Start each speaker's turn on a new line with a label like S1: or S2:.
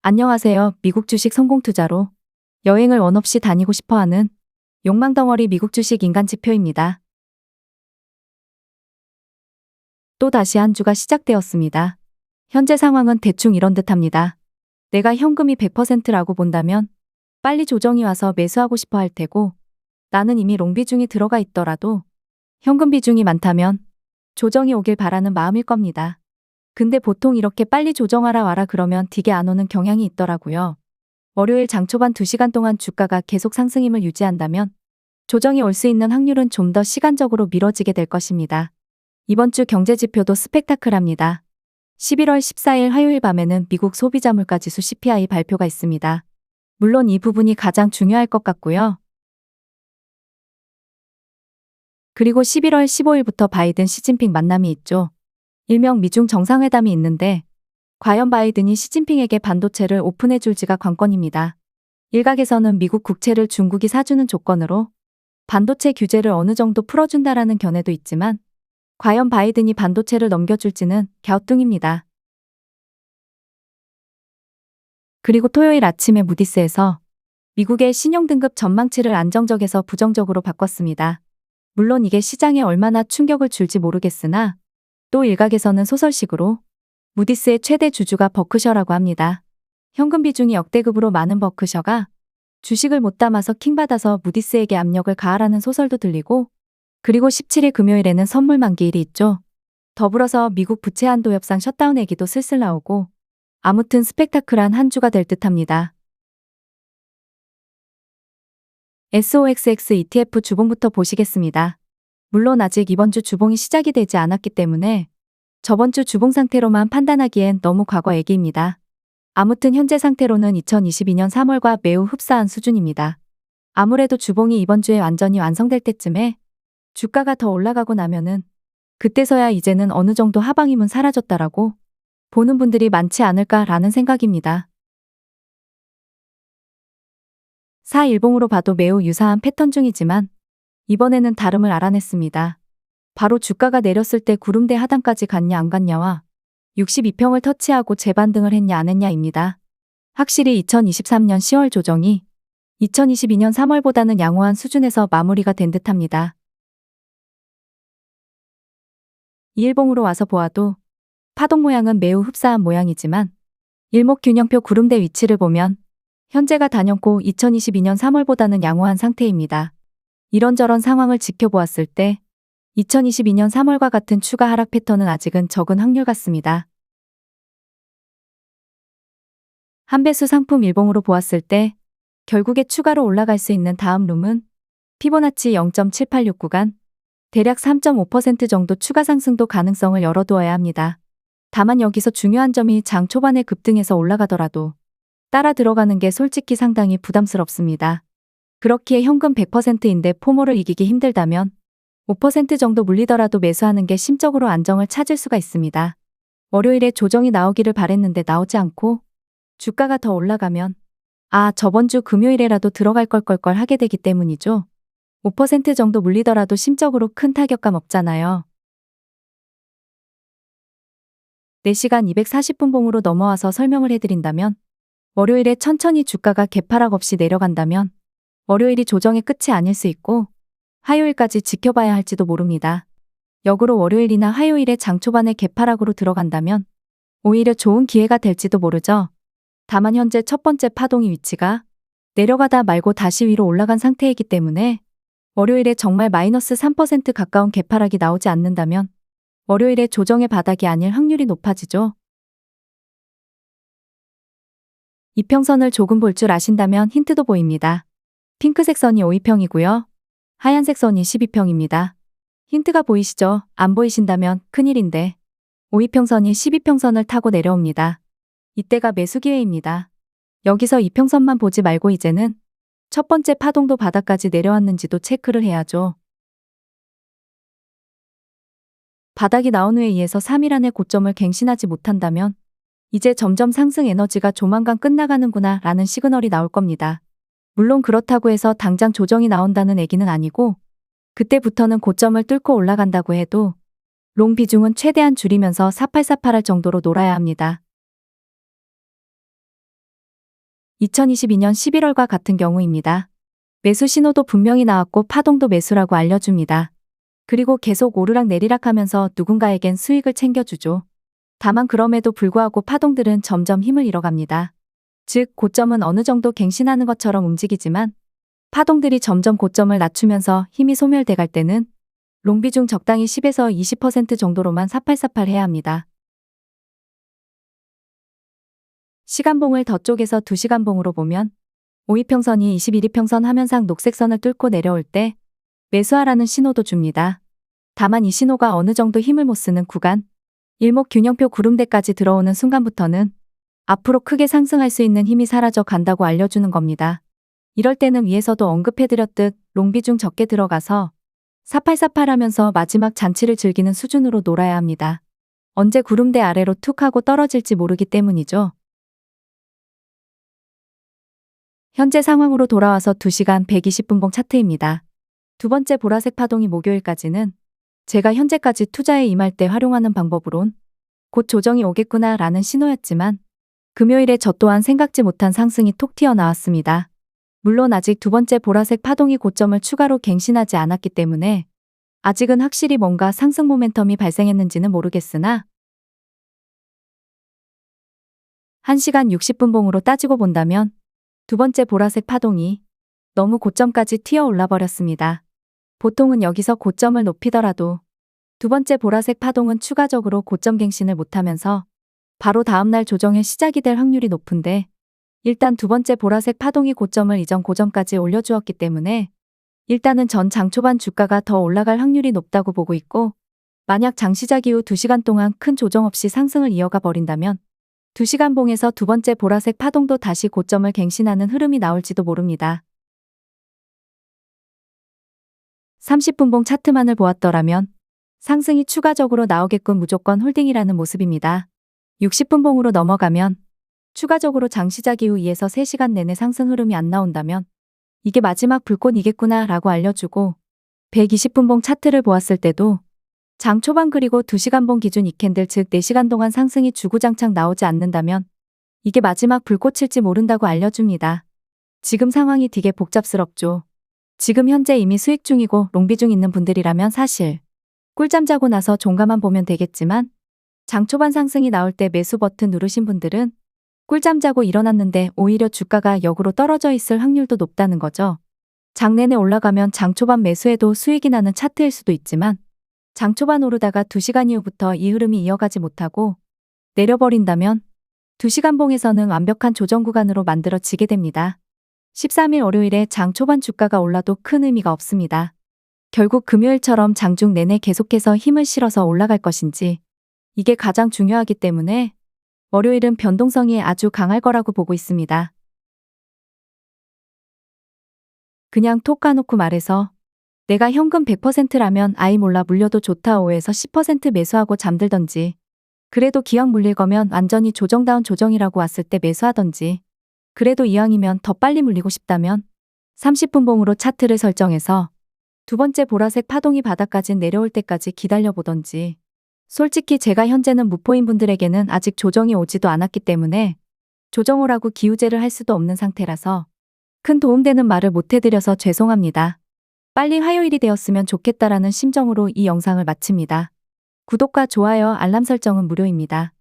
S1: 안녕하세요. 미국 주식 성공 투자로 여행을 원 없이 다니고 싶어하는 욕망덩어리 미국 주식 인간지표입니다. 또 다시 한 주가 시작되었습니다. 현재 상황은 대충 이런 듯합니다. 내가 현금이 100%라고 본다면 빨리 조정이 와서 매수하고 싶어 할 테고, 나는 이미 롱 비중이 들어가 있더라도 현금 비중이 많다면 조정이 오길 바라는 마음일 겁니다. 근데 보통 이렇게 빨리 조정하라 와라 그러면 되게 안 오는 경향이 있더라고요. 월요일 장 초반 2시간 동안 주가가 계속 상승임을 유지한다면 조정이 올 수 있는 확률은 좀 더 시간적으로 미뤄지게 될 것입니다. 이번 주 경제 지표도 스펙타클합니다. 11월 14일 화요일 밤에는 미국 소비자 물가지수 CPI 발표가 있습니다. 물론 이 부분이 가장 중요할 것 같고요. 그리고 11월 15일부터 바이든 시진핑 만남이 있죠. 일명 미중 정상회담이 있는데 과연 바이든이 시진핑에게 반도체를 오픈해줄지가 관건입니다. 일각에서는 미국 국채를 중국이 사주는 조건으로 반도체 규제를 어느 정도 풀어준다라는 견해도 있지만 과연 바이든이 반도체를 넘겨줄지는 갸우뚱입니다. 그리고 토요일 아침에 무디스에서 미국의 신용등급 전망치를 안정적에서 부정적으로 바꿨습니다. 물론 이게 시장에 얼마나 충격을 줄지 모르겠으나 또 일각에서는 소설식으로 무디스의 최대 주주가 버크셔라고 합니다. 현금 비중이 역대급으로 많은 버크셔가 주식을 못 담아서 킹받아서 무디스에게 압력을 가하라는 소설도 들리고, 그리고 17일 금요일에는 선물 만기일이 있죠. 더불어서 미국 부채 한도 협상 셧다운 얘기도 슬슬 나오고, 아무튼 스펙타클한 한 주가 될 듯합니다. SOXX ETF 주봉부터 보시겠습니다. 물론 아직 이번 주 주봉이 시작이 되지 않았기 때문에 저번 주 주봉 상태로만 판단하기엔 너무 과거 얘기입니다. 아무튼 현재 상태로는 2022년 3월과 매우 흡사한 수준입니다. 아무래도 주봉이 이번 주에 완전히 완성될 때쯤에 주가가 더 올라가고 나면은 그때서야 이제는 어느 정도 하방임은 사라졌다라고 보는 분들이 많지 않을까라는 생각입니다. 4일봉으로 봐도 매우 유사한 패턴 중이지만 이번에는 다름을 알아냈습니다. 바로 주가가 내렸을 때 구름대 하단까지 갔냐 안 갔냐와 62평을 터치하고 재반등을 했냐 안 했냐입니다. 확실히 2023년 10월 조정이 2022년 3월보다는 양호한 수준에서 마무리가 된 듯합니다. 2일봉으로 와서 보아도 파동 모양은 매우 흡사한 모양이지만 일목균형표 구름대 위치를 보면 현재가 단연코 2022년 3월보다는 양호한 상태입니다. 이런저런 상황을 지켜보았을 때 2022년 3월과 같은 추가 하락 패턴은 아직은 적은 확률 같습니다. 한배수 상품 일봉으로 보았을 때 결국에 추가로 올라갈 수 있는 다음 룸은 피보나치 0.786 구간, 대략 3.5% 정도 추가 상승도 가능성을 열어두어야 합니다. 다만 여기서 중요한 점이 장 초반에 급등해서 올라가더라도 따라 들어가는 게 솔직히 상당히 부담스럽습니다. 그렇기에 현금 100%인데 포모를 이기기 힘들다면 5% 정도 물리더라도 매수하는 게 심적으로 안정을 찾을 수가 있습니다. 월요일에 조정이 나오기를 바랬는데 나오지 않고 주가가 더 올라가면 저번 주 금요일에라도 들어갈 걸 하게 되기 때문이죠. 5% 정도 물리더라도 심적으로 큰 타격감 없잖아요. 4시간 240분 봉으로 넘어와서 설명을 해드린다면 월요일에 천천히 주가가 개파락 없이 내려간다면 월요일이 조정의 끝이 아닐 수 있고 화요일까지 지켜봐야 할지도 모릅니다. 역으로 월요일이나 화요일에 장 초반에 개파락으로 들어간다면 오히려 좋은 기회가 될지도 모르죠. 다만 현재 첫 번째 파동의 위치가 내려가다 말고 다시 위로 올라간 상태이기 때문에 월요일에 정말 마이너스 3% 가까운 개파락이 나오지 않는다면 월요일에 조정의 바닥이 아닐 확률이 높아지죠. 이평선을 조금 볼 줄 아신다면 힌트도 보입니다. 핑크색 선이 5이평이고요. 하얀색 선이 12평입니다. 힌트가 보이시죠? 안 보이신다면 큰일인데 5이평선이 12평선을 타고 내려옵니다. 이때가 매수 기회입니다. 여기서 이평선만 보지 말고 이제는 첫 번째 파동도 바닥까지 내려왔는지도 체크를 해야죠. 바닥이 나온 후에 2에서 3일 안에 고점을 갱신하지 못한다면 이제 점점 상승 에너지가 조만간 끝나가는구나 라는 시그널이 나올 겁니다. 물론 그렇다고 해서 당장 조정이 나온다는 얘기는 아니고 그때부터는 고점을 뚫고 올라간다고 해도 롱 비중은 최대한 줄이면서 4848할 정도로 놀아야 합니다. 2022년 11월과 같은 경우입니다. 매수 신호도 분명히 나왔고 파동도 매수라고 알려줍니다. 그리고 계속 오르락 내리락 하면서 누군가에겐 수익을 챙겨주죠. 다만 그럼에도 불구하고 파동들은 점점 힘을 잃어갑니다. 즉, 고점은 어느 정도 갱신하는 것처럼 움직이지만 파동들이 점점 고점을 낮추면서 힘이 소멸돼 갈 때는 롱비중 적당히 10에서 20% 정도로만 사팔사팔 해야 합니다. 시간봉을 더 쪼개서 2시간봉으로 보면 5일평선이 21일평선 하면상 녹색선을 뚫고 내려올 때 매수하라는 신호도 줍니다. 다만 이 신호가 어느 정도 힘을 못 쓰는 구간, 일목균형표 구름대까지 들어오는 순간부터는 앞으로 크게 상승할 수 있는 힘이 사라져 간다고 알려주는 겁니다. 이럴 때는 위에서도 언급해드렸듯 롱비중 적게 들어가서 사팔사팔 하면서 마지막 잔치를 즐기는 수준으로 놀아야 합니다. 언제 구름대 아래로 툭 하고 떨어질지 모르기 때문이죠. 현재 상황으로 돌아와서 2시간 120분봉 차트입니다. 두 번째 보라색 파동이 목요일까지는 제가 현재까지 투자에 임할 때 활용하는 방법으론 곧 조정이 오겠구나 라는 신호였지만 금요일에 저 또한 생각지 못한 상승이 톡 튀어나왔습니다. 물론 아직 두 번째 보라색 파동이 고점을 추가로 갱신하지 않았기 때문에 아직은 확실히 뭔가 상승 모멘텀이 발생했는지는 모르겠으나 1시간 60분봉으로 따지고 본다면 두 번째 보라색 파동이 너무 고점까지 튀어 올라 버렸습니다. 보통은 여기서 고점을 높이더라도 두 번째 보라색 파동은 추가적으로 고점 갱신을 못하면서 바로 다음날 조정의 시작이 될 확률이 높은데 일단 두 번째 보라색 파동이 고점을 이전 고점까지 올려주었기 때문에 일단은 전 장 초반 주가가 더 올라갈 확률이 높다고 보고 있고 만약 장 시작 이후 2시간 동안 큰 조정 없이 상승을 이어가 버린다면 2시간 봉에서 두 번째 보라색 파동도 다시 고점을 갱신하는 흐름이 나올지도 모릅니다. 30분봉 차트만을 보았더라면 상승이 추가적으로 나오겠군 무조건 홀딩이라는 모습입니다. 60분봉으로 넘어가면 추가적으로 장 시작 이후 2에서 3시간 내내 상승 흐름이 안 나온다면 이게 마지막 불꽃이겠구나 라고 알려주고 120분봉 차트를 보았을 때도 장 초반 그리고 2시간봉 기준 이 캔들 즉 4시간 동안 상승이 주구장창 나오지 않는다면 이게 마지막 불꽃일지 모른다고 알려줍니다. 지금 상황이 되게 복잡스럽죠. 지금 현재 이미 수익 중이고 롱비 중 있는 분들이라면 사실 꿀잠 자고 나서 종가만 보면 되겠지만 장 초반 상승이 나올 때 매수 버튼 누르신 분들은 꿀잠 자고 일어났는데 오히려 주가가 역으로 떨어져 있을 확률도 높다는 거죠. 장 내내 올라가면 장 초반 매수해도 수익이 나는 차트일 수도 있지만 장 초반 오르다가 2시간 이후부터 이 흐름이 이어가지 못하고 내려버린다면 2시간 봉에서는 완벽한 조정 구간으로 만들어지게 됩니다. 13일 월요일에 장 초반 주가가 올라도 큰 의미가 없습니다. 결국 금요일처럼 장중 내내 계속해서 힘을 실어서 올라갈 것인지 이게 가장 중요하기 때문에 월요일은 변동성이 아주 강할 거라고 보고 있습니다. 그냥 톡 까놓고 말해서 내가 현금 100%라면 아이 몰라 물려도 좋다 5에서 10% 매수하고 잠들던지 그래도 기왕 물릴 거면 완전히 조정다운 조정이라고 왔을 때 매수하던지 그래도 이왕이면 더 빨리 물리고 싶다면 30분봉으로 차트를 설정해서 두 번째 보라색 파동이 바닥까지 내려올 때까지 기다려보던지 솔직히 제가 현재는 무포인 분들에게는 아직 조정이 오지도 않았기 때문에 조정 오라고 기우제를 할 수도 없는 상태라서 큰 도움되는 말을 못해드려서 죄송합니다. 빨리 화요일이 되었으면 좋겠다라는 심정으로 이 영상을 마칩니다. 구독과 좋아요, 알람 설정은 무료입니다.